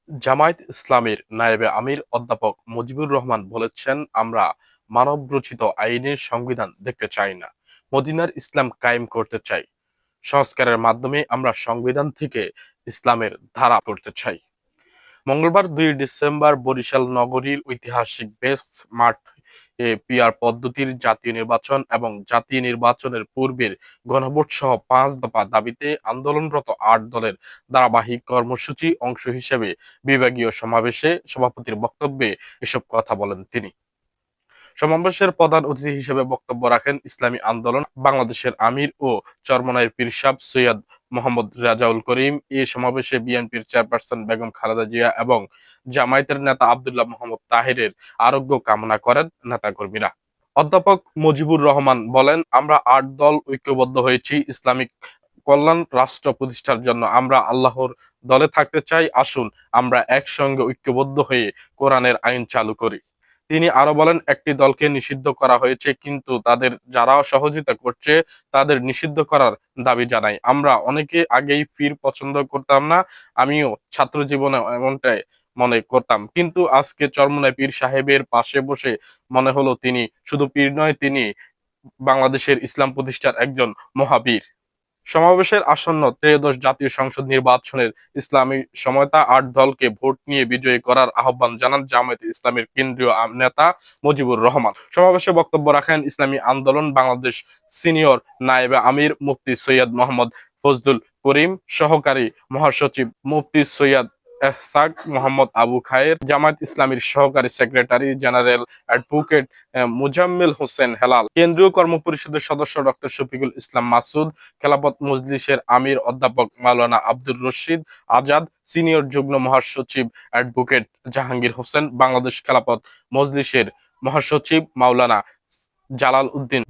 জামায়াত ইসলামীর নায়েবে আমির অধ্যাপক মুজিবুর রহমান বলেছেন, আমরা মানবরচিত আইনের সংবিধান দেখতে চাই না, মদিনার ইসলাম কায়েম করতে চাই। সংস্কারের মাধ্যমে আমরা সংবিধান থেকে ইসলামের ধারা করতে চাই। মঙ্গলবার ২ ডিসেম্বর বরিশাল নগরীর ঐতিহাসিক বেস মাঠ পিআর পদ্ধতির জাতীয় নির্বাচন এবং জাতীয় নির্বাচনের পূর্বের গণভোট সহ ৫ দফা দাবিতে আন্দোলনরত ৮ দলের ধারাবাহিক কর্মসূচি অংশ হিসেবে বিভাগীয় সমাবেশে সভাপতির বক্তব্যে এসব কথা বলেন তিনি। সমাবেশের প্রধান অতিথি হিসেবে বক্তব্য রাখেন ইসলামী আন্দোলন বাংলাদেশের আমির ও চরমনাইয়ের পীর সাহেব সৈয়দ মোহাম্মদ রেজাউল করিম। এই সমাবেশে বিএনপির চেয়ারপারসন বেগম খালেদা জিয়া এবং জামায়াতের নেতা আব্দুল্লাহ মোহাম্মদ তাহেরের আরোগ্য কামনা করেন নেতাকর্মীরা। অধ্যাপক মুজিবুর রহমান বলেন, আমরা ৮ দল ঐক্যবদ্ধ হয়েছি ইসলামিক কল্যাণ রাষ্ট্র প্রতিষ্ঠার জন্য। আমরা আল্লাহর দলে থাকতে চাই। আসুন আমরা একসঙ্গে ঐক্যবদ্ধ হয়ে কোরআনের আইন চালু করি। তিনি আরো বলেন, একটি দলকে নিষিদ্ধ করা হয়েছে, কিন্তু তাদের যারা সহযোগিতা করছে তাদের নিষিদ্ধ করার দাবি জানাই। আমরা অনেকে আগেই পীর পছন্দ করতাম না, আমিও ছাত্র জীবনে এমনটাই মনে করতাম, কিন্তু আজকে চরমোনাই পীর সাহেবের পাশে বসে মনে হলো তিনি শুধু পীর নয়, তিনি বাংলাদেশের ইসলাম প্রতিষ্ঠার একজন মহাবীর। সমাবেশের আসন্ন ত্রয়োদশ জাতীয় সংসদ নির্বাচনের ইসলামী সমঝোতা ৮ দলকে ভোট নিয়ে বিজয়ী করার আহ্বান জানান জামায়াতে ইসলামীর কেন্দ্রীয় নেতা মুজিবুর রহমান। সমাবেশে বক্তব্য রাখেন ইসলামী আন্দোলন বাংলাদেশ সিনিয়র নায়েবে আমির মুফতি সৈয়দ মোহাম্মদ ফজলুল করিম, সহকারী মহাসচিব মুফতি সৈয়দ এহসাক মোহাম্মদ আবু খায়ের, জামায়াত ইসলামীর সহকারী secretary general advocate Muzammel Hossain Helal, কেন্দ্রীয় কর্মপরিষদের সদস্য ডক্টর শফিকুল ইসলাম মাসুদ, খেলাফত মজলিসের আমির অধ্যাপক মাওলানা আব্দুর রশিদ আজাদ, সিনিয়র যুগ্ম মহাসচিব অ্যাডভোকেট জাহাঙ্গীর হোসেন, বাংলাদেশ খেলাফত মজলিসের মহাসচিব মাওলানা জালাল উদ্দিন।